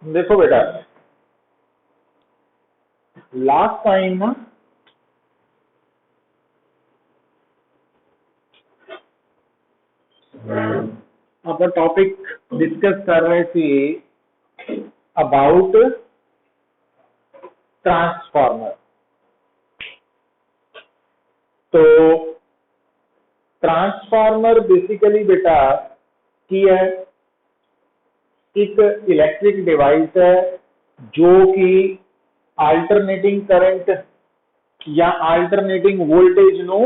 देखो बेटा, last time ना आप टॉपिक डिस्कस कर रहे थे अबाउट ट्रांसफार्मर। तो ट्रांसफार्मर बेसिकली बेटा की है, एक इलैक्ट्रिक डिवाइस है जो कि आल्टरनेटिंग करंट या आल्टरनेटिंग वोल्टेज नो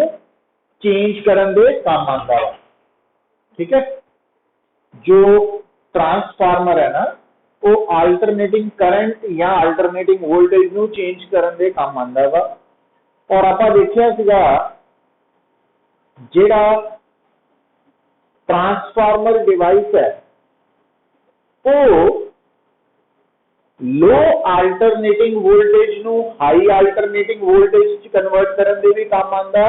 चेंज करन दे काम आंदा है। ठीक है, जो ट्रांसफार्मर है ना वो आल्टरनेटिंग करंट या आल्टरनेटिंग वोल्टेज नो चेंज करन दे काम आंदा वा। और आपां देखिया सीगा जेड़ा ट्रांसफार्मर डिवाइस है वो लो आल्टरनेटिंग वोल्टेज नु हाई आल्टरनेटिंग वोल्टेज च कन्वर्ट करन दे भी काम आंदा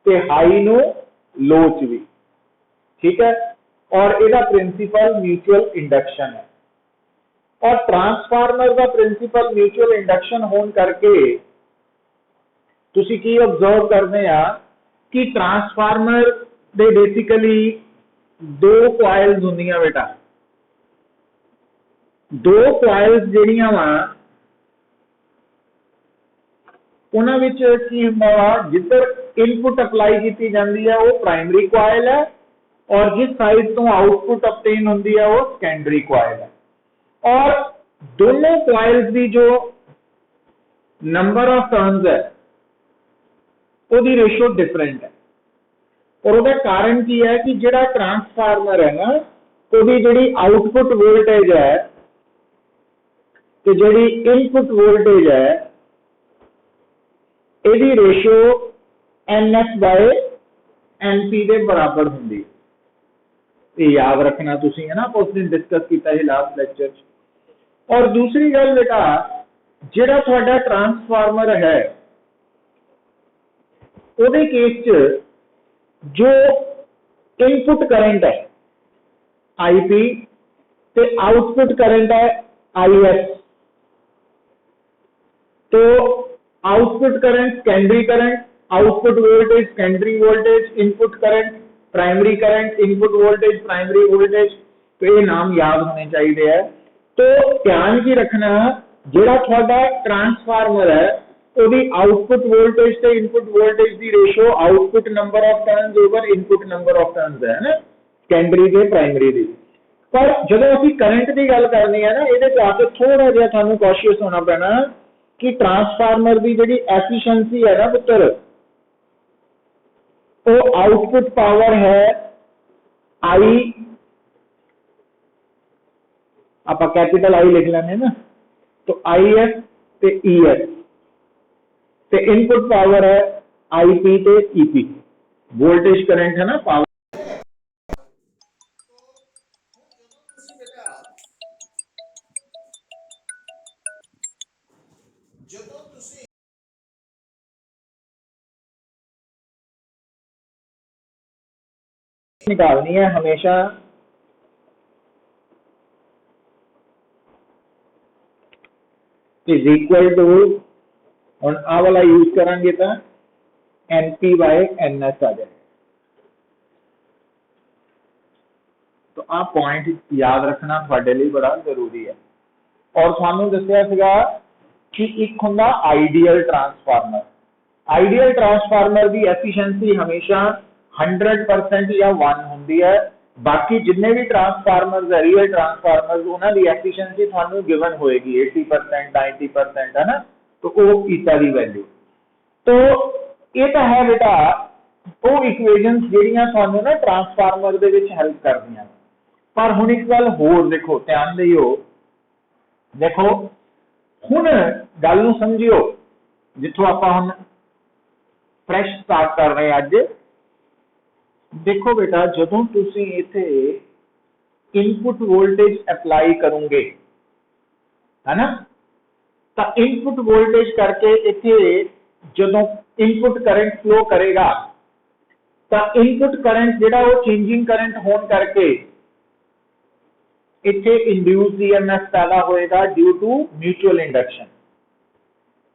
ते हाई नु लो च भी। ठीक है, और इसका प्रिंसिपल म्यूचुअल इंडक्शन है। और ट्रांसफार्मर का प्रिंसिपल म्यूचुअल इंडक्शन होने करके तुसी की ऑब्जर्व करने आ कि ट्रांसफार्मर दे बेसिकली दो कॉइल्स होंदियां बेटा। दो कॉइल्स ਜਿਹੜੀਆਂ ਵਾ ਉਹਨਾਂ ਵਿੱਚ ਕੀ ਹੁੰਦਾ ਵਾ, ਜਿੱਧਰ ਇਨਪੁਟ ਅਪਲਾਈ ਕੀਤੀ ਜਾਂਦੀ ਹੈ ਉਹ ਪ੍ਰਾਇਮਰੀ ਕੋਇਲ ਹੈ और जिस साइड तो आउटपुट ऑब्टेन होती है वो सेकेंडरी कॉइल है। और दोनों कॉइल्स की जो नंबर ऑफ टर्न्स है उसकी रेशियो डिफरेंट है। और उसका कारण की है कि जिहड़ा ट्रांसफार्मर है ना उसकी जिहड़ी आउटपुट वोल्टेज है तो जिहड़ी इनपुट वोल्टेज है इसकी रेशियो NS बाय NP के बराबर होंगी। ये याद रखना तुसी है ना, उस दिन डिस्कस किया है लास्ट लेक्चर। और दूसरी गल बेटा, जिहड़ा तुहाडा ट्रांसफार्मर है उहदे केस च जो इनपुट करंट है IP ते आउटपुट करंट है IS। तो output current secondary current, output voltage secondary voltage, input current primary current, input voltage primary voltage. तो ये नाम याद होने चाहिए है। तो ध्यान की रखना, जिहड़ा तुहाडा ट्रांसफार्मर है उसकी आउटपुट वोल्टेज ते इनपुट वोल्टेज की ratio output number of turns over input number of turns है ना, सेकेंडरी ते प्राइमरी दी। पर जदों असीं करंट की गल करनी है ना, इहदे च आके थोड़ा जिहा तुहानूं कॉशियस होना पैना कि ट्रांसफार्मर की जिहड़ी एफिशिएंसी है ना पुत्र, तो आउटपुट पावर है I, आप कैपिटल I लिख लेने ना, तो IS ते ES ते इनपुट पावर है IP ते EP। वोल्टेज करंट है ना, पावर। निकालनी है हमेशा इज इक्वल टू, और आ वाला यूज करेंगे तो NP बाय NS आ जाएगा। तो आ पॉइंट याद रखना थोड़े लिए बड़ा जरूरी है। और सानू दसिया सीगा कि एक हुंदा आइडियल ट्रांसफार्मर। आइडियल ट्रांसफार्मर की एफिशिएंसी हमेशा 100% या 1 होंदी है। बाकी जिन्ने भी ट्रांसफार्मर्स है, रियल ट्रांसफार्मर्स, उन्होंने एफिशिएंसी थानू गिवन होएगी 80% 90% है ना। तो वो ईटा की वैल्यू। तो ये तो है बेटा वो इक्वेशंस ਜਿਹੜੀਆਂ थानू ना ट्रांसफार्मर ਦੇ ਵਿੱਚ हेल्प करदियां। पर हुण एक गल होर देखो, ध्यान दियो, देखो हुण गल नूं समझियो जिथों आपां हुण फ्रैश स्टार्ट कर रहे हैं अज। देखो बेटा, जदों तुसीं इत्थे इनपुट वोल्टेज अप्लाई करोगे है ना, तो इनपुट वोल्टेज करके इत्थे जदों इनपुट करंट फ्लो करेगा तो इनपुट करंट जिहड़ा वो चेंजिंग करंट होने करके इत्थे इंड्यूस्ड ईएमएफ पैदा होएगा ड्यू टू म्यूचुअल इंडक्शन।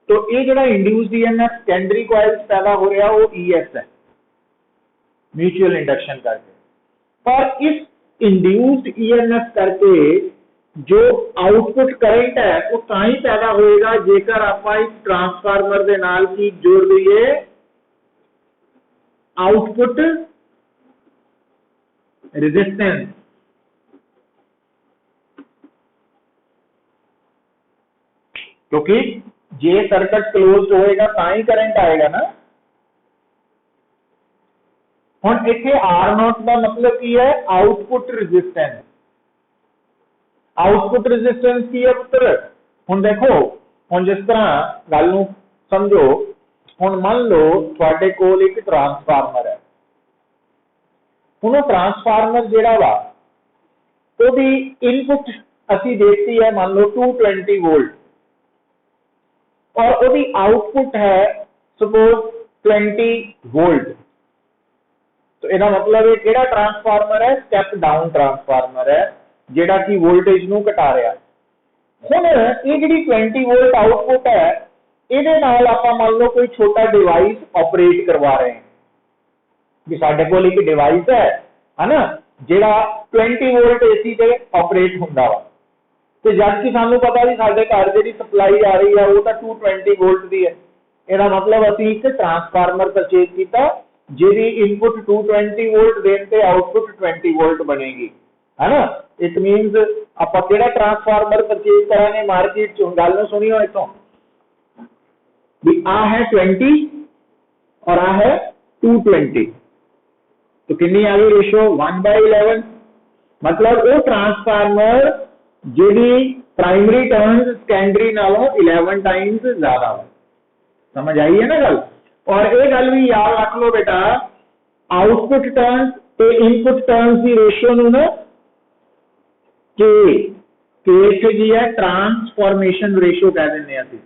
तो ये जो इंड्यूस्ड ईएमएफ सेकेंडरी कॉइल्स पैदा हो रहा वो ईएस है, म्यूचुअल इंडक्शन करके। पर इस इंड्यूस्ड ईएमएफ करके जो आउटपुट करंट है वो तां ही पैदा होएगा जेकर आप इस ट्रांसफार्मर के नाल की जोड़ दईए आउटपुट रेजिस्टेंस। क्योंकि जे सर्किट क्लोज होएगा तां ही करंट आएगा ना। हुण इत्थे आर नॉट का मतलब की है आउटपुट रेजिस्टेंस। आउटपुट रेजिस्टेंस की है पुत्र। हुण देखो हुण जिस तरह गल नूं समझो, हुण मान लो तुहाडे कोल एक ट्रांसफार्मर है। हुण ट्रांसफार्मर जिहड़ा वा ओदी इनपुट असीं देती है मान लो 220 वोल्ट और ओदी आउटपुट है सपोज 20 वोल्ट। तो इसका मतलब है किहड़ा ट्रांसफार्मर है, स्टेप डाउन ट्रांसफार्मर है जिहड़ा कि वोल्टेज नूं घटा रहा। हुण ये जिहड़ी 20 वोल्ट आउटपुट है इहदे नाल आपां मान लो कोई छोटा डिवाइस ऑपरेट करवा रहे हैं कि साडे कोल एक डिवाइस है ना जिहड़ा 20 वोल्ट एसी ते ऑपरेट हुंदा वा। तो जबकि सानू पता भी साडे घर जिहड़ी सप्लाई आ रही है वो तो 220 वोल्ट की है। इसका मतलब असीं एक ट्रांसफार्मर परचेज किया जिहदी इनपुट 220 वोल्ट देण ते आउटपुट 20 वोल्ट बनेगी, है ना। इट मीनस आपां किहड़ा ट्रांसफार्मर परचेज करांगे मार्केट चों, गल नूं सुणियो इथों भी आ है 20 और आ है 220। तो कितनी आ गई रेशो 1/11। मतलब वो ट्रांसफार्मर जिहदी प्राइमरी टर्न्स सेकेंडरी नालों 11 टाइम्स ज्यादा हो। समझ आई है ना गल। और ये गल भी याद रख लो बेटा, आउटपुट टर्न्स ते इनपुट टर्न्स की रेशियो नूं ना के जी है ट्रांसफॉर्मेशन रेशियो कह देंगे असीं।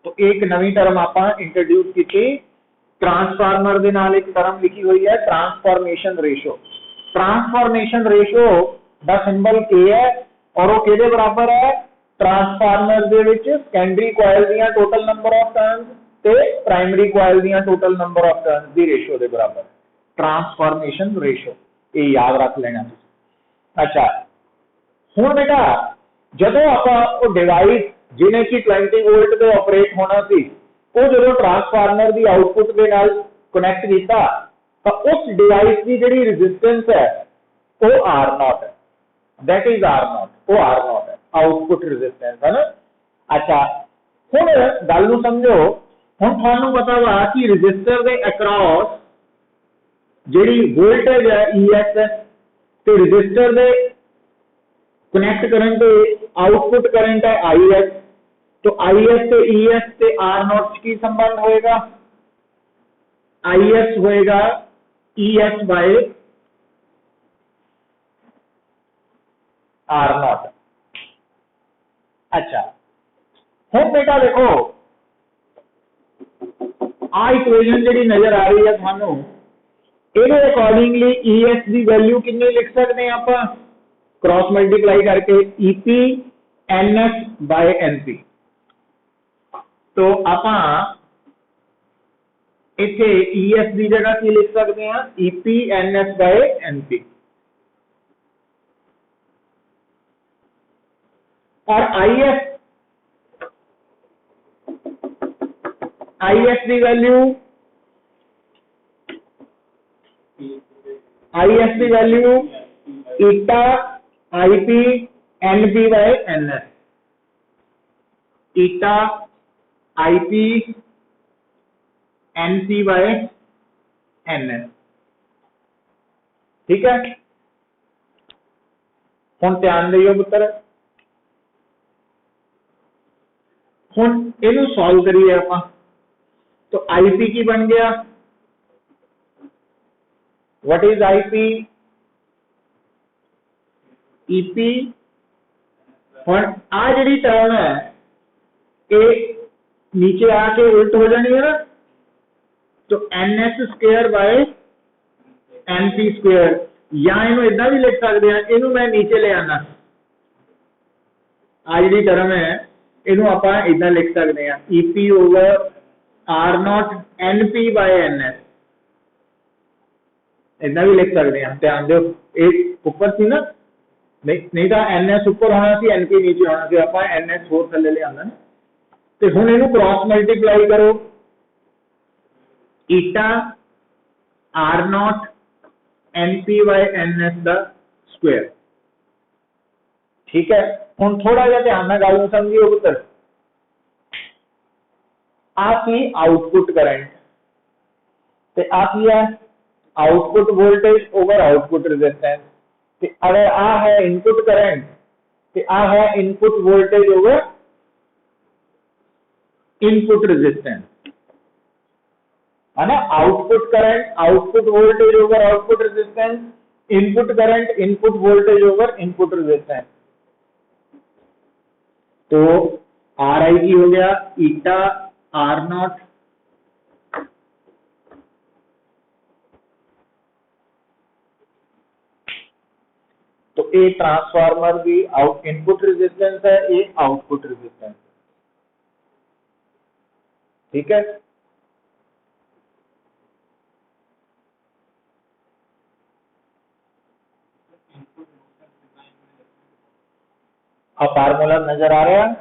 तो एक नवी टर्म आपां इंट्रोड्यूस की ट्रांसफार्मर दे नाल एक टर्म लिखी हुई है ट्रांसफॉर्मेशन रेशियो। ट्रांसफॉर्मेशन रेशियो दा सिंबल के है और वो किहदे बराबर है, ट्रांसफार्मर दे विच सेकेंडरी कॉइल दियां टोटल नंबर ऑफ टर्न्स ते प्राइमरी कॉइल दियां टोटल नंबर ऑफ टर्न्स दी रेशियो दे बराबर ट्रांसफॉर्मेशन रेशियो। ये याद रख लेना। अच्छा हुण बेटा जदों आपां वो डिवाइस जिन्हें कि 20 वोल्ट पे ऑपरेट होना सी वो जो ट्रांसफार्मर की आउटपुट के नाल कनैक्ट किया तो उस डिवाइस की जिहड़ी रेजिस्टेंस है वो आर नॉट है, दैट इज आर नॉट, वो आर नॉट है आउटपुट रेजिस्टेंस, है ना। अच्छा हुण गल नूं समझो, हुण तुहानूं पता वा कि रजिस्टर के अक्रॉस जिहड़ी वोल्टेज है ईएस ते रजिस्टर दे कनैक्ट करन ते आउटपुट करंट है आईएस। तो आईएस ते ईएस ते आर नॉट की संबंध होएगा, आईएस होएगा ईएस बाय आर नॉट। अच्छा हुण बेटा देखो आ इक्वेशन जिहड़ी नजर आ रही है थानू इहदे अकॉर्डिंगली ईएस की वैल्यू कितनी लिख सकते हैं आप, क्रॉस मल्टीप्लाई करके ईपी एनएस बाय एनपी। तो आपां इत्थे ईएस की जगह की लिख सकते हैं ईपी एनएस बाय एनपी। और आईएस की वैल्यू ईटा आईपी एनपी बाय एनएस, ईटा आईपी एनपी बाय एनएस। ठीक है हुण ध्यान दियो पुत्र। हुण इहनूं सॉल्व करिए आपां। तो आईपी की बन गया, व्हाट इज आईपी, ईपी। हुण आ जिहड़ी टर्म है ये नीचे आके उल्ट हो जानी है ना, तो N S square by N P square. या इनू इदा भी लिख सकते हैं, इनू मैं नीचे ले आना, आ जी टर्म है इनू आप इदा लिख सकते हैं EP over R not N P by N S, इदा भी लिख सकते हैं। ध्यान दो एक ऊपर सी ना, नहीं तो एन एस उपर होना सी एन पी नीचे होना सी, आप एन एस होर थले ले आना। तो हुण इनू क्रॉस मल्टीप्लाई करो, eta R not N P by N S दा स्क्वायर, ठीक है। हुण थोड़ा जिहा ध्यान नाल गल नूं समझिओ पुत्तर, आ की आउटपुट करंट ते आ की है output voltage over output resistance, ते अगर आ है इनपुट करंट ते आ है input voltage over input resistance, है ना। Output current output voltage over output resistance, input current input voltage over input resistance. तो आर आई की हो गया ईटा आर नॉट तो ये ट्रांसफार्मर की आउट इनपुट रेजिस्टेंस है, ये आउटपुट रेजिस्टेंस, ठीक है। अब फार्मूला नजर आ रहा है,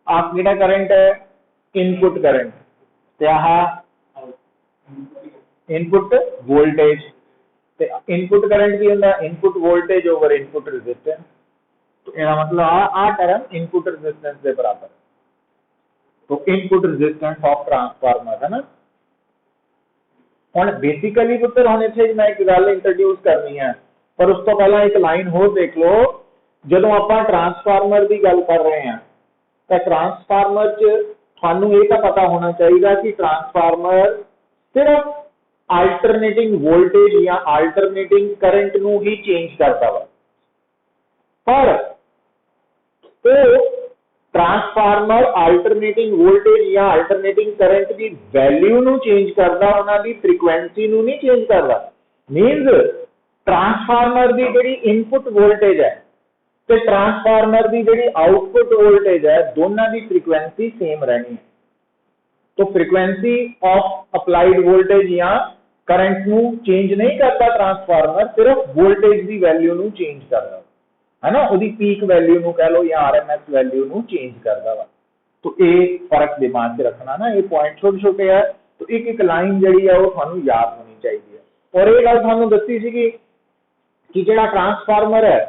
आप किहड़ा करंट है इनपुट करंट ते इनपुट वोल्टेज, ते इनपुट करंट की होंदा input voltage over input resistance, तो इसका मतलब आ टर्म इनपुट रेजिस्टेंस के बराबर, तो इनपुट रेजिस्टेंस ऑफ ट्रांसफार्मर है ना। हुण बेसिकली पुत्र हुण इत्थे मैं एक गल इंट्रोड्यूस करनी है, पर उस तो पहला एक लाइन होर देख लो, जदों आपां ट्रांसफार्मर की गल कर रहे हैं तो ट्रांसफार्मर च थानू ये तो पता होना चाहिए कि ट्रांसफार्मर सिर्फ अल्टरनेटिंग वोल्टेज या अल्टरनेटिंग करंट नू ही चेंज करता वा, पर तो ट्रांसफार्मर अल्टरनेटिंग वोल्टेज या अल्टरनेटिंग करंट की वैल्यू नू चेंज करता, उन्हां दी फ्रीक्वेंसी नू नहीं चेंज करता। मीनस ट्रांसफार्मर की जिहड़ी इनपुट वोल्टेज है ते ट्रांसफार्मर की जिहड़ी आउटपुट वोल्टेज है, दोनों की फ्रीक्वेंसी सेम रहनी है। तो फ्रीक्वेंसी ऑफ अप्लाइड वोल्टेज या करंट नू चेंज नहीं करता ट्रांसफार्मर, सिर्फ वोल्टेज की वैल्यू नू चेंज करता है ना, उहदी पीक वैल्यू नू कह लो या आरएमएस वैल्यू नू चेंज करता वा। तो ये फर्क दिमाग च रखना ना, ये पॉइंट छोटे छोटे है, तो एक एक लाइन जिहड़ी है वो थानू याद होनी चाहिए है। और ये गल थानू दसी सीगी कि जिहड़ा ट्रांसफार्मर है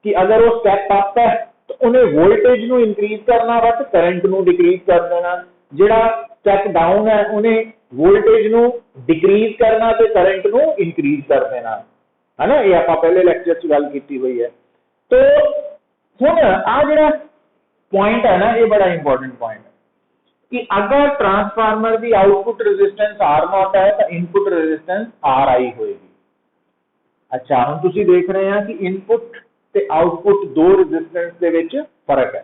कि अगर वो स्टेप अप है तो उन्हें वोल्टेज नू इंक्रीज करना वा, करंट नू डिक्रीज कर देना, जिहड़ा स्टेप डाउन है उन्हें वोल्टेज नू डिक्रीज करना ते करंट नू इंक्रीज कर देना, है ना। ये आप पहले लेक्चर च गल की हुई है। तो हुण आ जिहड़ा पॉइंट है ना, ये बड़ा इंपॉर्टेंट पॉइंट है कि अगर ट्रांसफार्मर की आउटपुट रेजिस्टेंस आर नॉट है तो इनपुट रेजिस्टेंस आर आई होएगी। अच्छा हम तुसी देख रहे हैं कि इनपुट ते आउटपुट दो रेजिस्टेंस के विच फर्क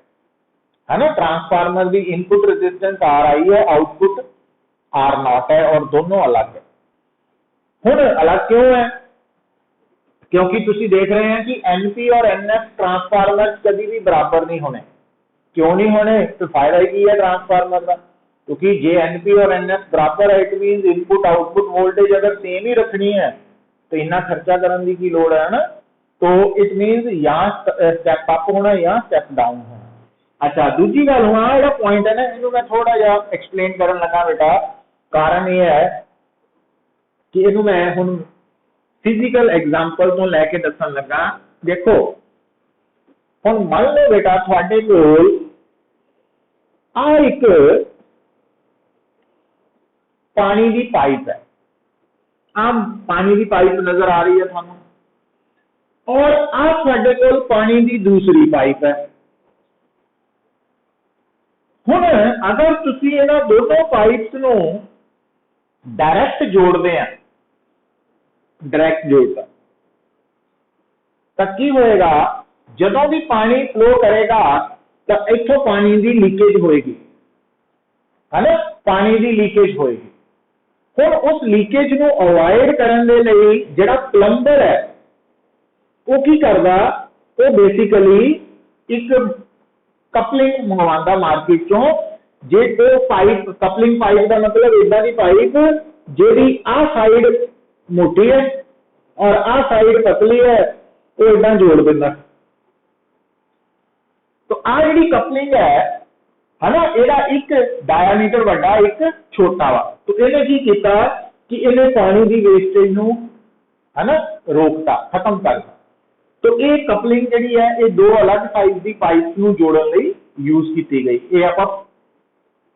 है ना। ट्रांसफार्मर की इनपुट रेजिस्टेंस आर आई है, आउटपुट आर नॉट है, और दोनों अलग है। हुण अलग क्यों है? क्योंकि तुसी देख रहे हैं कि एनपी और एनएफ ट्रांसफार्मर कभी भी बराबर नहीं होने। क्यों नहीं होने? तो फायदा ही है ट्रांसफार्मर का, क्योंकि जे एनपी और एनएफ बराबर है it mean input output voltage अगर सेम ही रखनी है तो इतना खर्चा करने की लोड़ है ना। तो इट मीन या स्टेप अप होना या स्टेप डाउन होना। अच्छा दूसरी गल हुआ जो पॉइंट है ना, इनू मैं थोड़ा जा एक्सप्लेन करन लगा बेटा। कारण यह है कि इनू मैं हुण फिजिकल एग्जाम्पल तो लैके दसन लगा। देखो हुण मान लो बेटा तुहाडे कोल आ एक पानी की पाइप है, आम पानी की पाइप नजर आ रही है थानू, और आ तुहाडे कोल पानी की दूसरी पाइप है। हुण अगर तुसी इन्हां दोनों पाइप्स नू डायरैक्ट जोड़ते हैं, डायरैक्ट जोड़ता तो की होएगा, जदों भी पानी फ्लो करेगा तो इथों पानी की लीकेज होएगी, है ना, पानी की लीकेज होएगी। हुण उस लीकेज नूं अवॉइड करन दे लई जिहड़ा प्लंबर है वो की करदा, वो बेसिकली एक कपलिंग मंगवांदा मार्केट चों, जे वो पाइप कपलिंग पाइप का मतलब इदा की पाइप जी आ साइड मोटी है और आ साइड पतली है, वो इदा जोड़ देता। तो आ जी कपलिंग है ना, यदा एक डायामीटर बड़ा एक छोटा वा, तो इन्हें की किया कि इन्हें पानी की वेस्टेज नूं है ना रोकता, खत्म करता। तो ये कपलिंग जी है ये दो अलग साइज की पाइप नूं जोड़न लई यूज की गई। ये आपां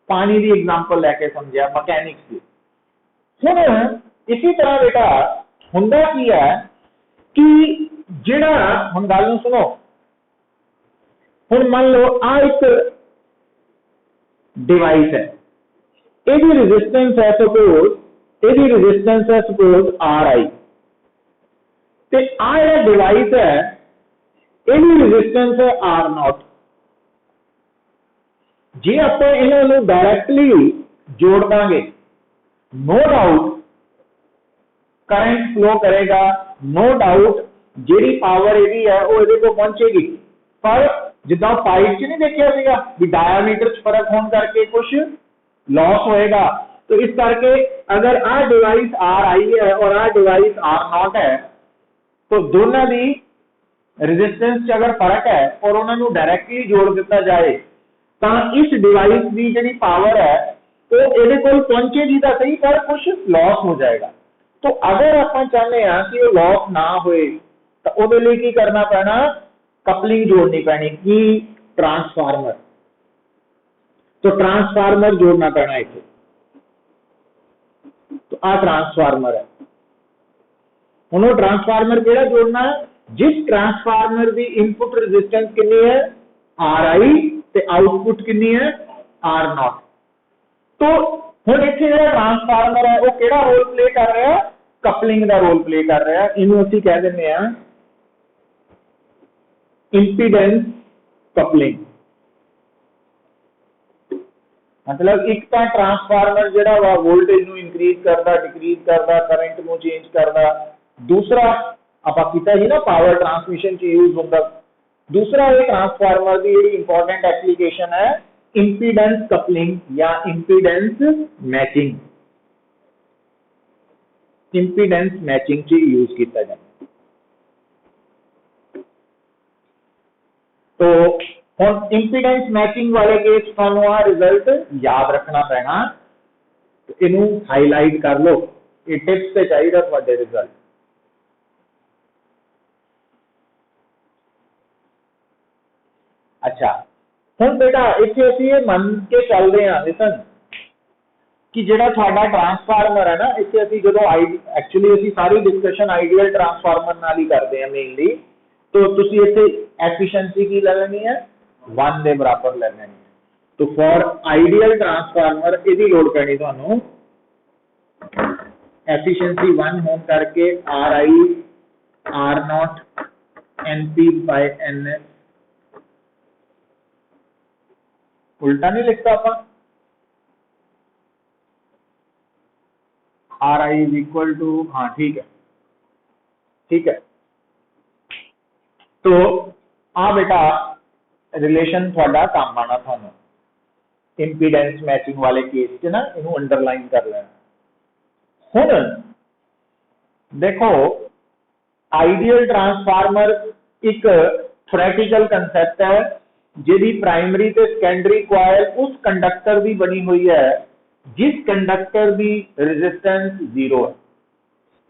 पानी की एग्जाम्पल लैके समझिया मकैनिक्स की। हुण इसी तरह बेटा हुंदा की है कि जिहड़ा हुण गल नूं सुनो, हुण मान लो आ एक डिवाइस है, यदि रेजिस्टेंस है सपोज, यदि रेजिस्टेंस है सपोज RI, ते आ जिहड़ा डिवाइस है यदि रेजिस्टेंस है R0। जे आपां इन्हां नूं डायरैक्टली जोड़ देंगे, नो डाउट करंट फ्लो करेगा, नो डाउट जी पावर यदि है वो ये को पहुंचेगी, पर जिदा पाइप च नहीं देखा सीगा भी डायामीटर च फर्क होने करके कुछ लॉस होएगा। तो इस करके अगर आ डिवाइस RI है और आ डिवाइस R0 है, तो दोनों की रेजिस्टेंस च अगर फर्क है और उन्होंने डायरैक्टली जोड़ दिता जाए, तो इस डिवाइस की जी पावर है वो ये पहुंचेगी तो सही, पर कुछ लॉस हो जाएगा। तो अगर आप चाहते हैं कि वो लॉस ना होए, तो उसके लिए की करना पैना, कपलिंग जोड़नी पैनी की ट्रांसफार्मर। तो ट्रांसफार्मर जोड़ना पैना इसे। तो आ ट्रांसफार्मर है, हुण ट्रांसफार्मर केड़ा जोड़ना है, जिस ट्रांसफार्मर की इनपुट रेजिस्टेंस कितनी है RI ते आउटपुट कितनी है R0। तो हुण इत्थे जिहड़ा ट्रांसफार्मर है वो केड़ा रोल प्ले कर रहा है, कपलिंग का रोल प्ले कर रहा है। इनू असीं कह दिंदे आ इंपीडेंस कपलिंग। मतलब एक तो ट्रांसफार्मर जिहड़ा वा वोल्टेज नू इंक्रीज करदा, डिक्रीज करदा, करंट नू चेंज करदा। दूसरा आपां कीता जी ना पावर ट्रांसमिशन च यूज हुंदा। दूसरा ये ट्रांसफार्मर की जिहड़ी इंपॉर्टेंट एप्लीकेशन है इंपीडेंस कपलिंग या इंपीडेंस मैचिंग। इंपीडेंस मैचिंग च यूज किया जाता। तो हम इंपीडेंस मैचिंग वाले केस थानू आ रिजल्ट याद रखना पैना। तो इनू हाईलाइट कर लो, ये टिप्स से चाहिए तुहाडे रिजल्ट। अच्छा हुण बेटा इत्थे असीं ये मन के चल रहे हैं लिसन कि जिहड़ा साडा ट्रांसफार्मर है ना, इत्थे असीं जदों एक्चुअली असीं सारी डिस्कशन आइडियल ट्रांसफार्मर नाल ही करते हैं मेनली। तो तुसीं इत्थे एफिशिएंसी की ले लेनी है 1 के बराबर ले लेनी है। तो फॉर आइडियल ट्रांसफार्मर इहदी लोड़ पैनी तुहानू एफिशिएंसी 1 होने करके RI R0 NP/NS। उल्टा नहीं लिखता अपन, RI इज इक्वल टू, हाँ ठीक है ठीक है। तो आ बेटा रिलेशन थोड़ा काम आना थानू इंपीडेंस मैचिंग वाले केस च ना, इनू अंडरलाइन कर लेना। हुण देखो आइडियल ट्रांसफार्मर एक थ्योरेटिकल कंसेप्ट है जिहदी प्राइमरी ते सेकेंडरी कॉइल उस कंडक्टर की बनी हुई है जिस कंडक्टर की रेजिस्टेंस 0 है।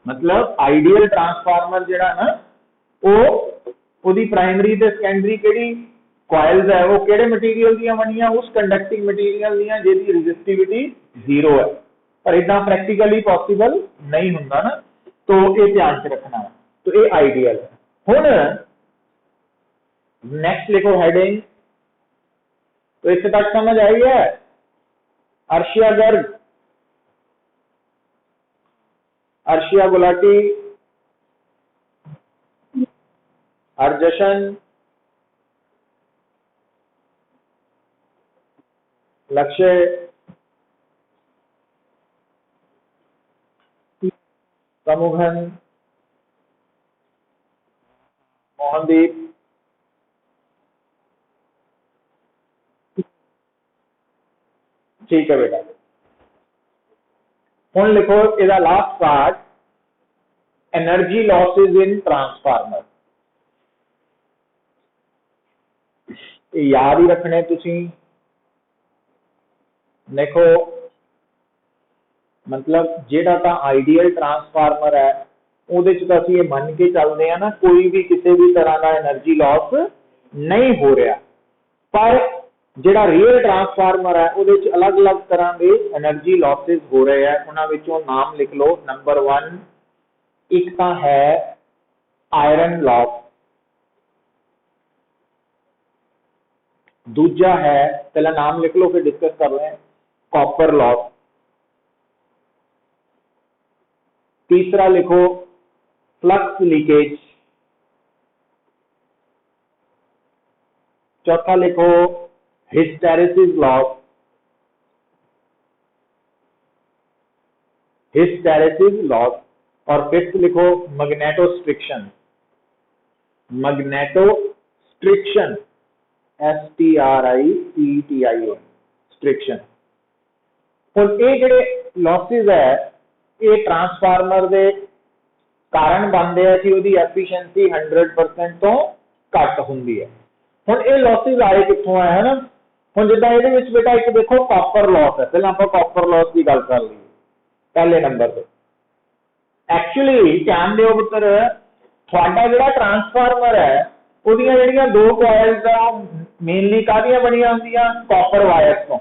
मतलब आइडियल ट्रांसफार्मर जिहड़ा ना वो ओदी प्राइमरी ते सेकेंडरी केड़ी कॉइल्स है वो केड़े मटीरियल दी बनियां, उस कंडक्टिंग मटीरियल दी जिहदी रेजिस्टिविटी 0 है। पर इतना प्रैक्टिकली पॉसिबल नहीं हुंदा ना, तो ये ध्यान से रखना है। तो ये आइडियल है। हुण नेक्स्ट लिखो हेडिंग। तो इससे तक समझ आई है? अर्शिया गर्ग, अर्शिया गुलाटी, अर्जशन, लक्ष्य, तमुघन, मोहनदीप, ठीक है बेटा। हुण लिखो इहदा last part, energy losses in transformer. याद ही रखने तुसी। देखो मतलब जिहड़ा तां आइडियल ट्रांसफार्मर है ਉਹਦੇ ਚ ਤਾਂ ਅਸੀਂ ਇਹ ਮੰਨ ਕੇ ਚੱਲਦੇ ਆ ਨਾ ਕੋਈ ਵੀ ਕਿਸੇ ਵੀ ਤਰ੍ਹਾਂ ਦਾ એનર્ਜੀ ਲਾਸ ਨਹੀਂ ਹੋ ਰਿਹਾ, ਪਰ ਜਿਹੜਾ ਰੀਅਲ ਟਰਾਂਸਫਾਰਮਰ ਹੈ ਉਹਦੇ ਚ ਅਲੱਗ-ਅਲੱਗ ਤਰ੍ਹਾਂ ਦੇ એનર્ਜੀ ਲਾਸਸ ਹੋ ਰਹੇ ਆ। ਉਹਨਾਂ ਵਿੱਚੋਂ ਨਾਮ ਲਿਖ ਲਓ। ਨੰਬਰ 1 ਇੱਕ ਤਾਂ ਹੈ ਆਇਰਨ ਲਾਸ, दूजा है पहला नाम लिख लो फिर डिस्कस कर रहे हैं, कॉपर लॉस। तीसरा लिखो फ्लक्स लीकेज। चौथा लिखो हिस्टेरेसिस लॉस, हिस्टेरेसिस लॉस। और फिफ्थ लिखो मैग्नेटोस्ट्रिक्शन, मैग्नेटोस्ट्रिक्शन STRICTION स्ट्रिक्शन। ਹੁਣ ਇਹ ਜਿਹੜੇ ਲੌਸਿਸ ਹੈ ਇਹ ਟਰਾਂਸਫਾਰਮਰ ਦੇ ਕਾਰਨ ਬਣਦੇ ਆ ਕਿ ਉਹਦੀ ਐਫੀਸ਼ੀਐਂਸੀ 100% ਤੋਂ ਘੱਟ ਹੁੰਦੀ ਹੈ। ਹੁਣ ਇਹ ਲੌਸਿਸ ਆਏ ਕਿੱਥੋਂ ਆਏ ਹਨ? ਹੁਣ ਜਿੱਦਾਂ ਇਹਦੇ ਵਿੱਚ ਬੇਟਾ ਇੱਕ ਦੇਖੋ ਕਾਪਰ ਲੌਸ ਹੈ। ਪਹਿਲਾਂ ਆਪਾਂ ਕਾਪਰ ਲੌਸ ਦੀ ਗੱਲ ਕਰ ਲਈਏ ਪਹਿਲੇ ਨੰਬਰ ਤੇ। ਐਕਚੁਅਲੀ ਧਿਆਨ ਦਿਓ ਪੁੱਤਰ, ਤੁਹਾਡਾ ਜਿਹੜਾ ਟਰਾਂਸਫਾਰਮਰ ਹੈ ਉਹਦੀਆਂ ਜਿਹੜੀਆਂ ਦੋ ਕੋਇਲਸ ਆ ਮੇਨਲੀ ਕਾਹਦੀਆਂ ਬਣੀਆਂ ਹੁੰਦੀਆਂ? ਕਾਪਰ ਵਾਇਰਸ ਤੋਂ।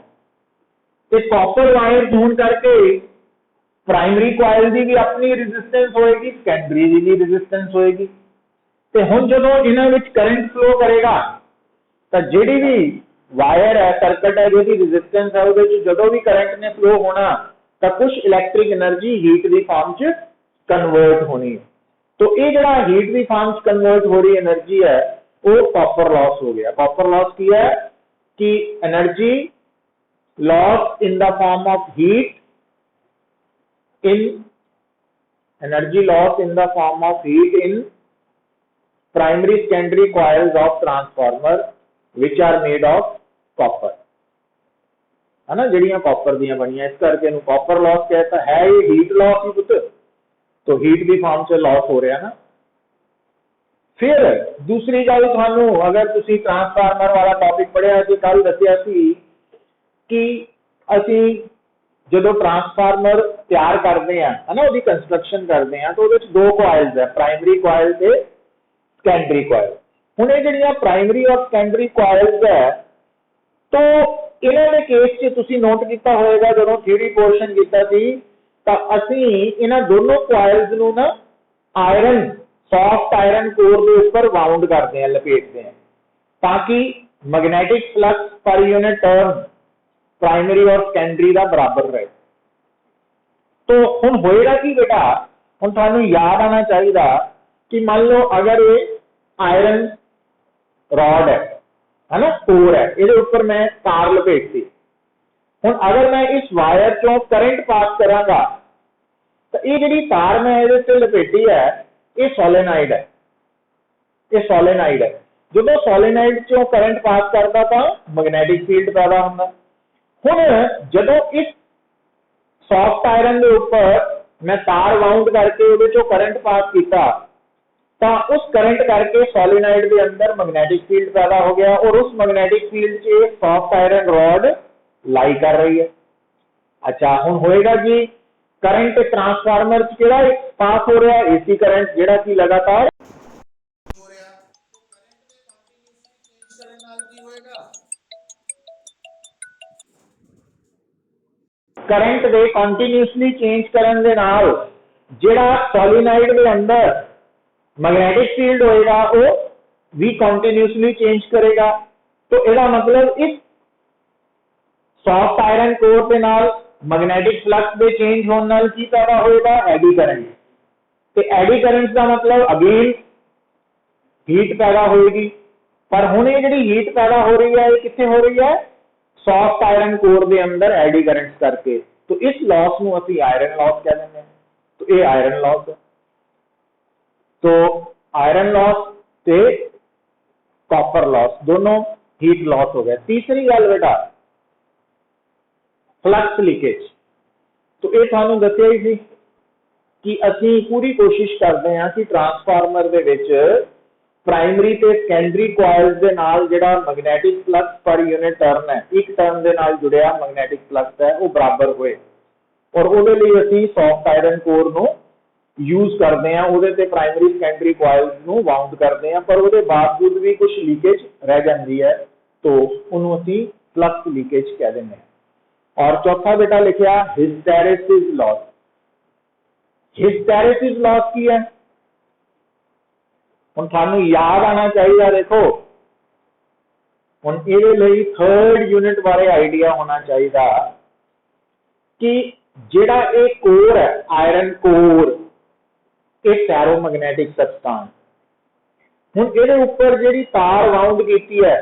ਤੇ ਕਾਪਰ ਵਾਇਰ ਹੋਣ ਕਰਕੇ ਪ੍ਰਾਇਮਰੀ ਕੋਇਲ ਦੀ ਵੀ ਆਪਣੀ ਰੈਜ਼ਿਸਟੈਂਸ ਹੋਏਗੀ, ਸੈਕੰਡਰੀ ਦੀ ਵੀ ਰੈਜ਼ਿਸਟੈਂਸ ਹੋਏਗੀ। ਤੇ ਹੁਣ ਜਦੋਂ ਇਹਨਾਂ ਵਿੱਚ ਕਰੰਟ ਫਲੋ ਕਰੇਗਾ ਤਾਂ ਜਿਹੜੀ ਵੀ ਵਾਇਰ ਹੈ, ਸਰਕਟ ਹੈ, ਜਿਹਦੀ ਰੈਜ਼ਿਸਟੈਂਸ ਹੈ ਉਹਦੇ ਚ ਜਦੋਂ ਵੀ ਕਰੰਟ ਨੇ ਫਲੋ ਹੋਣਾ ਤਾਂ ਕੁਝ ਇਲੈਕਟ੍ਰਿਕ એનર્ਜੀ ਹੀਟ ਦੀ ਫਾਰਮ ਚ ਕਨਵਰਟ ਹੋਣੀ ਹੈ। तो ये जरा हीट की फॉर्म कन्वर्ट हो रही एनर्जी है वो कॉपर लॉस हो गया। कॉपर लॉस की है कि energy loss in the form of heat in energy loss in the form of heat in primary secondary coils of transformer which are made of copper, है ना, जड़ियां copper दियां बनियां, इस करके इन्हू कॉपर लॉस कहता है। ये हीट लॉस ही पुत्र, तो हीट की फॉर्म से लॉस हो रहा ना। फिर दूसरी गल थानू अगर तुसी ट्रांसफार्मर वाला टॉपिक पढ़िया सी, कल दसिया सी कि असी जो ट्रांसफार्मर तैयार करते हैं है ना, उसकी कंस्ट्रक्शन करते हैं तो वो दो कॉइल्स है, प्राइमरी कॉइल ते सैकेंडरी कॉइल। हुण ये जिहड़ियां प्राइमरी और सैकेंडरी कॉइल्स है तो इन्हां दे केस च तुसी नोट कीता होएगा जदों थ्योरी पोर्शन कीता सी ਤਾਂ ਅਸੀਂ ਇਹਨਾਂ ਦੋਨੋਂ ਕੋਇਲਸ ਨੂੰ ਨਾ ਆਇਰਨ, ਸੌਫਟ ਆਇਰਨ ਕੋਰ ਦੇ ਉੱਪਰ ਵਾਉਂਡ ਕਰਦੇ ਹਾਂ, ਲਪੇਟਦੇ ਹਾਂ, ਤਾਂ ਕਿ ਮੈਗਨੈਟਿਕ ਫਲਕਸ ਪਰ ਯੂਨਿਟ ਟਰਨ ਪ੍ਰਾਇਮਰੀ ਔਰ ਸੈਕੰਡਰੀ ਦਾ ਬਰਾਬਰ ਰਹੇ। तो ਹੁਣ ਹੋਏਗਾ ਕੀ ਬੇਟਾ, ਹੁਣ ਤੁਹਾਨੂੰ ਯਾਦ ਆਣਾ ਚਾਹੀਦਾ ਕਿ ਮੰਨ ਲਓ ਅਗਰ ਇਹ ਆਇਰਨ ਰॉड है ना, कोर है, ਇਹਦੇ ਉੱਪਰ मैं तार लपेटती, हुण अगर मैं इस वायर चों करंट पास करांगा तो ये जिहड़ी तार मैं इहदे ते लपेटी है ये सोलेनाइड है, ये सोलेनाइड है। जदों सोलेनाइड चों करंट पास करता तो मैग्नेटिक फील्ड पैदा होंदा। हुण जदों इस सॉफ्ट आयरन के ऊपर मैं तार वाउंड करके उहदे चों करंट पास कीता तो उस करंट करके सोलेनाइड के अंदर मैग्नेटिक फील्ड पैदा हो गया और उस मैग्नेटिक फील्ड से सॉफ्ट आयरन रॉड लाई कर रही है। अच्छा हुण होएगा कि करंट ट्रांसफार्मर च किहड़ा पास हो रहा है? एसी करंट, जिहड़ा कि लगातार हो रहा। तो करंट दे कंटीन्यूअसली चेंज करन नाल की होएगा? करंट दे कंटीन्यूअसली चेंज करन दे नाल जिहड़ा सोलेनाइड दे अंदर मैग्नेटिक फील्ड होएगा वो भी कंटीन्यूअसली चेंज करेगा। तो इसदा मतलब इस सॉफ्ट आयरन कोर के नाल मैग्नेटिक फ्लक्स के चेंज होने नाल की पैदा होएगा? Eddy current. तो एडी करंट का मतलब अगेन हीट पैदा होएगी, पर हुण ये जिहड़ी हीट पैदा हो रही है ये कित्थे हो रही है? सॉफ्ट आयरन कोर के अंदर एडी करंट्स करके। तो इस लॉस नूं असीं आयरन लॉस कह दिंदे हां। तो ये आयरन लॉस है। तो आयरन लॉस ते कॉपर लॉस दोनों हीट लॉस हो गया। तीसरी गल बेटा फ्लक्स लीकेज। तो ये थानू दसिया ही सी कि असी पूरी कोशिश करते हैं कि ट्रांसफार्मर दे विच प्राइमरी ते सैकेंडरी कॉइल्स दे नाल जिहड़ा magnetic flux per unit turn है, एक टर्न दे नाल जुड़िया मैग्नेटिक फ्लक्स है वो बराबर होए, और उहदे लई असी सॉफ्ट आयरन कोर नू यूज करते हैं, उहदे ते प्राइमरी सैकेंडरी कॉइल्स नू वाउंड करते हैं, पर उहदे बावजूद भी कुछ लीकेज रह जाती है तो उन्होंने असी फ्लक्स लीकेज कह देंगे। और चौथा बेटा लिखा हिस्टैरिसीस लॉस। हिस्टैरिसीस लॉस की है, हुण थानू याद आना चाहिए, देखो हुण इहदे लई थर्ड यूनिट बारे आइडिया होना चाहिए कि जिहड़ा ये कोर है आयरन कोर, ये फेरोमैग्नेटिक सबस्टांस, हुण इहदे उपर जिहड़ी तार वाउंड कीती है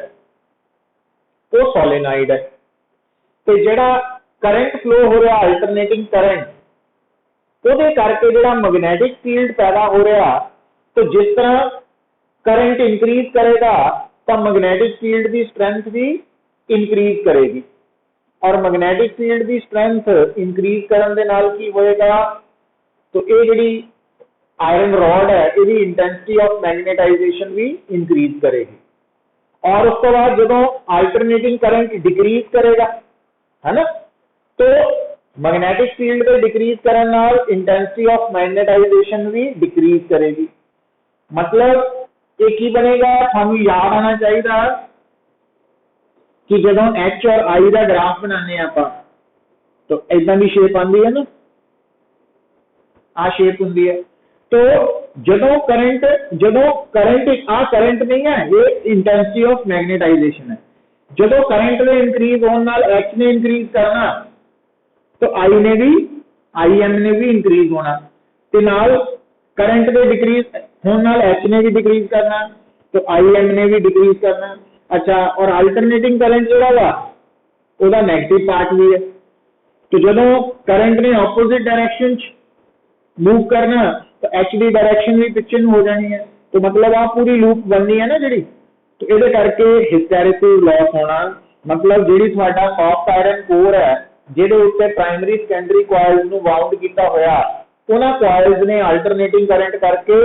वो सोलेनाइड है, तो जिहड़ा करंट फ्लो हो रहा अल्टरनेटिंग करंट, ਉਹਦੇ करके ਜਿਹੜਾ मैग्नेटिक फील्ड पैदा हो रहा, तो जिस तरह करंट इंक्रीज करेगा तो मैग्नेटिक फील्ड की स्ट्रेंथ भी इंक्रीज करेगी, और मैग्नेटिक फील्ड की स्ट्रेंथ इंक्रीज करने के नाल की होएगा, तो ये जिहड़ी आयरन रॉड है इसकी इंटेंसिटी ऑफ मैग्नेटाइजेशन भी इंक्रीज करेगी। और उस तो बाद जो अल्टरनेटिंग करंट डिक्रीज करेगा है ना, तो मैग्नेटिक फील्ड के डिक्रीज करने नाल इंटेंसिटी ऑफ मैग्नेटाइजेशन भी डिक्रीज करेगी। मतलब ये की बनेगा, थानू याद आना चाहिए कि जो एच और आई का ग्राफ बनाने आप तो इदा की शेप आती है ना, आ शेप होंगी है, तो जो करंट आ करंट नहीं है, ये इंटेंसिटी ऑफ मैग्नेटाइजेशन है, जो करंट में इंक्रीज होने नाल एच ने इंक्रीज करना तो आई ने भी एम ने भी इंक्रीज होना, ते नाल करंट के डिक्रीज होने नाल एच ने भी डिक्रीज करना तो आई एम ने भी डिक्रीज करना। अच्छा, और अल्टरनेटिंग करंट जो है नेगेटिव पार्ट भी है, तो जो करंट ने ऑपोजिट डायरेक्शन मूव करना तो एच की डायरेक्शन भी पिछे हो जानी है, तो मतलब आ पूरी लूप बननी है ना जी, तो ये करके हिस्टैरिसीस लॉस होना, मतलब जी थोड़ा सॉफ्ट आयरन कोर है जिहदे उत्ते प्राइमरी सैकेंडरी कॉइल्स नू वाउंड किया होया, उन्हां कॉइल्स ने अल्टरनेटिंग करंट करके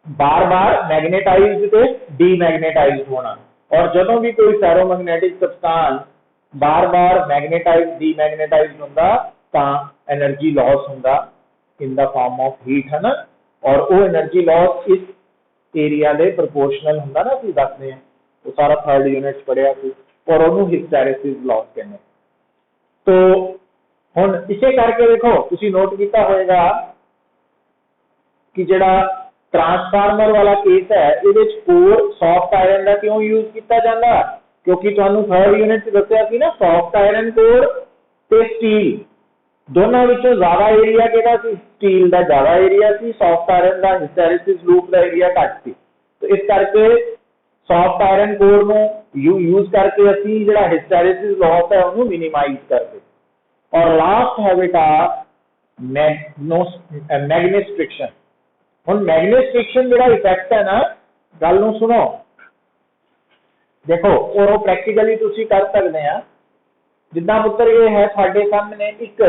बार बार मैग्नेटाइज्ड ते डीमैग्नेटाइज्ड होना, और जदों भी कोई फेरोमैग्नेटिक सबस्टांस बार बार मैग्नेटाइज्ड डीमैग्नेटाइज्ड होंदा तां एनर्जी लॉस होंदा इन द फॉर्म ऑफ हीट, है ना, और वो एनर्जी लॉस इस एरिया दे प्रोपोर्शनल होंदा ना, असीं दसदे हैं वो सारा थर्ड यूनिट पढ़िया सी, और उन्होंने हिस्टैरिसीस लॉस कहते हैं। तो हुण इसे करके देखो तुसीं नोट किया होएगा कि जिहड़ा ट्रांसफार्मर वाला केस है ये कोर सॉफ्ट आयरन का क्यों यूज किया जाता, क्योंकि तुहानूं थर्ड यूनिट दस्सिया सी ना सॉफ्ट आयरन कोर ते स्टील दोनों विचों ज्यादा एरिया किहदा सी, स्टील का ज्यादा एरिया सी, सॉफ्ट आयरन का हिस्टैरिसीस लूप का एरिया घट सी, तो इस करके सॉफ्ट आयरन कोर नूं यूज करके असीं जिहड़ा हिस्टैरिसीस लॉस है उन्होंने मिनिमाइज करते। और लास्ट है बेटा मैग्नेस फ्रिक्शन। हुण मैग्नेस फ्रिक्शन जिहड़ा इफेक्ट है ना, गल नूं सुनो, देखो और प्रैक्टिकली तुसीं कर सकते हैं, जिद्दां पुत्तर ये है साडे सामने एक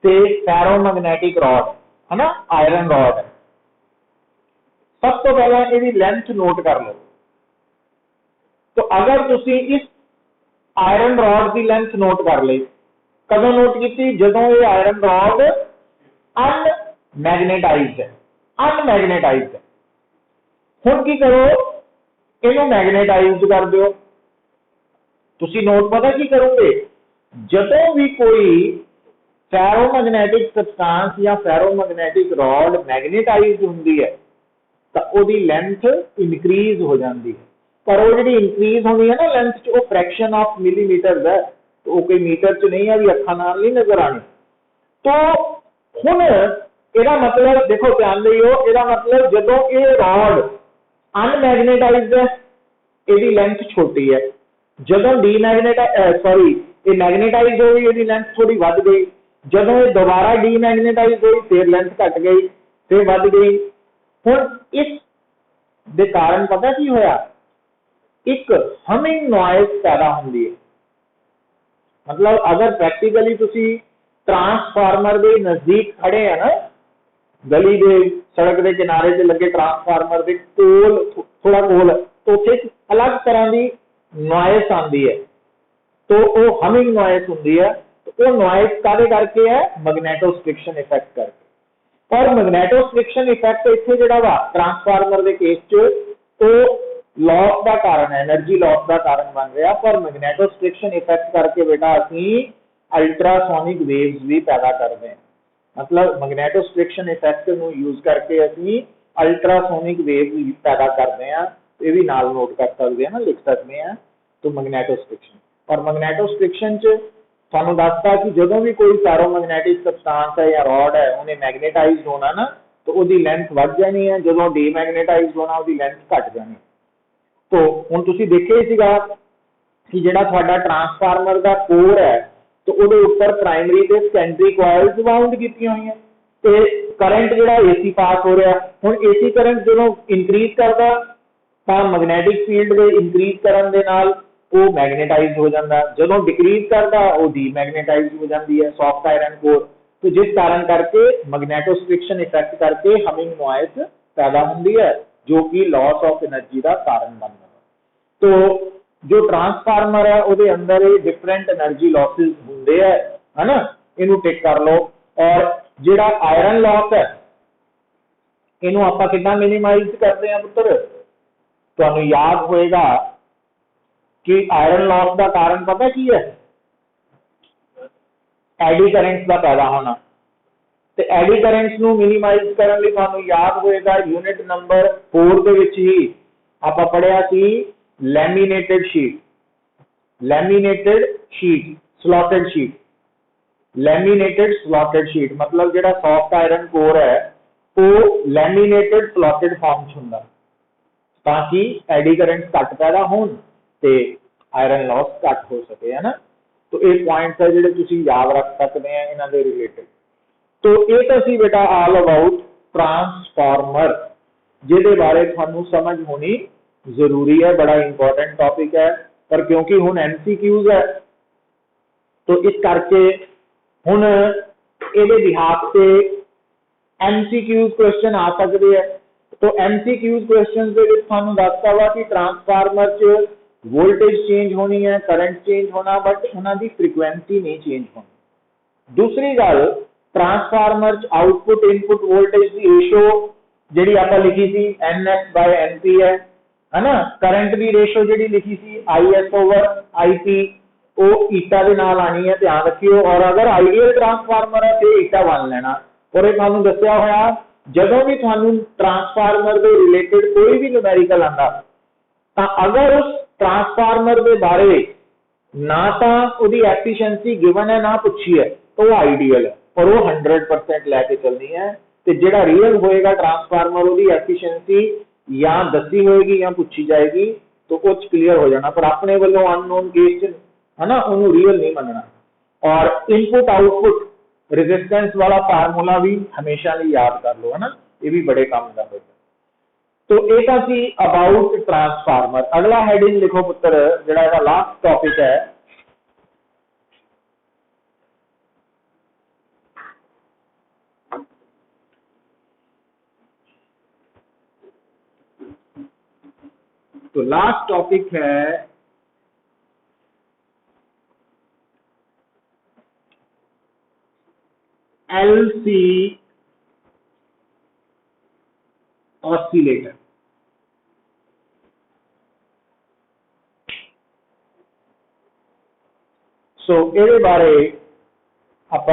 ते फेरोमैग्नेटिक रॉड है ना, आयरन रॉड है, सब तो पहला इसकी लेंथ नोट कर लो। तो अगर तुसी इस आयरन रॉड की लेंथ नोट कर ली, कदों नोट की, जदों ये आयरन रॉड अनमैग्नेटाइज्ड है, अनमैग्नेटाइज्ड है। हुण की करो, इनू मैग्नेटाइज्ड कर दो। तुसी नोट पता की करोगे, जदों भी कोई फेरोमैग्नेटिक सबस्टांस या फेरोमैग्नेटिक रॉड मैग्नेटाइज्ड होंदी है तो उसकी लेंथ इनक्रीज हो जाती है, पर वो जी इंक्रीज होनी है ना लेंथ च, वो फ्रैक्शन ऑफ मिलीमीटर है, तो वो कोई मीटर च नहीं है भी अखा नाल नहीं नजर आनी। तो हुण ਇਹਦਾ मतलब देखो ध्यान दिओ, ਇਹਦਾ मतलब जदों ये रॉड अनमैग्नेटाइज्ड है इसकी लेंथ छोटी है, जदों डीमैग्नेटाइज ये मैग्नेटाइज हो गई इसकी लेंथ थोड़ी बढ़ गई, ਜਦੋਂ ਇਹ ਦੁਬਾਰਾ ਡੀमैग्नेटाइज ਹੋਈ ਫਿਰ ਲੈਂथ ਘਟ गई फिर ਵੱਧ गई। ਹੁਣ ਇਸ ਦੇ ਕਾਰਨ पता की होया, एक हमिंग नॉइज पैदा होंदी है। मतलब अगर प्रैक्टिकली तुसी ट्रांसफार्मर के नजदीक खड़े है ना, गली के सड़क के किनारे से लगे ट्रांसफार्मर के कोल, थोड़ा कोल, तो उत्थे अलग तरह की नॉइज आती है, तो वो हमिंग नॉइज होंदी है। तो वो नॉइज कादे करके है, मैग्नेटोस्ट्रिक्शन इफेक्ट करके। पर मैग्नेटोस्ट्रिक्शन इफेक्ट इत्थे जिहड़ा वा ट्रांसफार्मर के केस च तो लॉस का कारण है, एनर्जी लॉस का कारण बन रहा। पर मैग्नेटोस्ट्रिक्शन इफेक्ट करके बेटा असी अल्ट्रासोनिक वेव्स भी पैदा करते हैं। मतलब मैग्नेटोस्ट्रिक्शन इफेक्ट नूं यूज करके असी अल्ट्रासोनिक वेव पैदा करते हैं। ये भी नाल नोट कर सकते हैं ना, लिख सकते हैं। तो मैग्नेटोस्ट्रिक्शन और मैग्नेटोस्ट्रिक्शन च ਤੁਹਾਨੂੰ ਦੱਸਦਾ कि ਜਦੋਂ भी कोई फेरोमैग्नेटिक सबस्टांस है या रॉड है उन्हें मैग्नेटाइज होना ना, तो उसकी लेंथ बढ़ जानी है, जो डीमैग्नेटाइज होना उसकी लेंथ घट जानी। तो हुण तुसीं देखिया ही सीगा कि जिहड़ा तुहाडा ट्रांसफार्मर का कोर है तो उहदे उपर प्राइमरी ते सैकेंडरी कॉइल्स वाउंड कीतीआं होईआं ते करंट जिहड़ा एसी पास हो रहा। हुण एसी करंट जदों इंक्रीज करदा तां मैग्नेटिक फील्ड दे इंक्रीज करन दे नाल वो मैग्नेटाइज हो जाता, जो डिक्रीज करता वो डीमैग्नेटाइज हो जाती है सॉफ्ट आयरन कोर। तो जिस कारण करके मैग्नेटोस्ट्रिक्शन इफेक्ट करके हमिंग नॉइज पैदा होती है, जो कि लॉस ऑफ एनर्जी का कारण बनता है। तो जो ट्रांसफार्मर है उसके अंदर ये डिफरेंट एनर्जी लॉसेस होंगे है ना, इनू टिक कर लो। और जिहड़ा आयरन लॉस है इनू आपां किदां मिनिमाइज करते हैं पुत्र, तुहानूं याद होएगा कि आयरन लॉस का कारण पता की है, एडी करंट्स का पैदा होना। तो एडी करंट्स नूं मिनिमाइज करने लई तुहानूं याद होएगा यूनिट नंबर 4 ਦੇ ਵਿੱਚ ही ਆਪਾਂ पढ़िया सी laminated sheet, laminated sheet, slotted sheet. Laminated slotted sheet मतलब जिहड़ा सॉफ्ट आयरन कोर है वो लैमीनेटेड स्लॉटेड फॉर्म च हुंदा ताकि एडी करंट्स घट पैदा होण ते आयरन लॉस घट हो सके, है ना। तो ये पॉइंट्स है जिहड़े तुसीं याद रख सकते हैं इन्हां दे रिलेटेड। तो ये तो सी बेटा ऑल अबाउट ट्रांसफार्मर, जिहदे बारे तुहानूं समझ होनी जरूरी है, बड़ा इंपॉर्टेंट टॉपिक है। पर क्योंकि हुण एमसीक्यूज है तो इस करके हुण इहदे बिहाफ से एमसीक्यूज क्वेश्चन आ सकते हैं। तो एमसीक्यूज क्वेश्चन दे विच तुहानूं दसदा वा कि ट्रांसफार्मर च वोल्टेज चेंज होनी है, करंट चेंज होना, बट उन्होंने फ्रीक्वेंसी नहीं चेंज होनी। दूसरी गल, ट्रांसफार्मर आउटपुट इनपुट वोल्टेज की रेशो जी आप लिखी थी NS/NP है ना। करंट की रेशो जी लिखी थी IS/IP वो ईटा के नाल आनी है, ध्यान रखियो। और अगर आइडियल ट्रांसफार्मर है तो ईटा बन लेना। और ये तुहानूं दस्सिया होया जदों भी तुहानूं ट्रांसफार्मर के रिलेटेड कोई भी न्यूमेरिकल आंदा तां अगर उस ट्रांसफार्मर के बारे ना तो उसकी एफिशिएंसी गिवन है ना पूछी है तो वो आइडियल है और वो 100% लैके चलनी है। तो जिहड़ा रियल होएगा ट्रांसफार्मर उसकी एफिशिएंसी या दसी होएगी या पूछी जाएगी तो कुछ क्लीयर हो जाना। पर अपने वालों अननोन केस है ना उन्होंने रियल नहीं मनना। और इनपुट आउटपुट रेजिस्टेंस वाला फार्मूला भी हमेशा लिए याद कर लो, है ना, ये भी बड़े काम का होगा। तो एक सी अबाउट ट्रांसफार्मर। अगला हेडिंग लिखो पुत्र, जिहड़ा इहदा लास्ट टॉपिक है तो लास्ट टॉपिक है LC ऑसिलेटर। सो ये बारे आप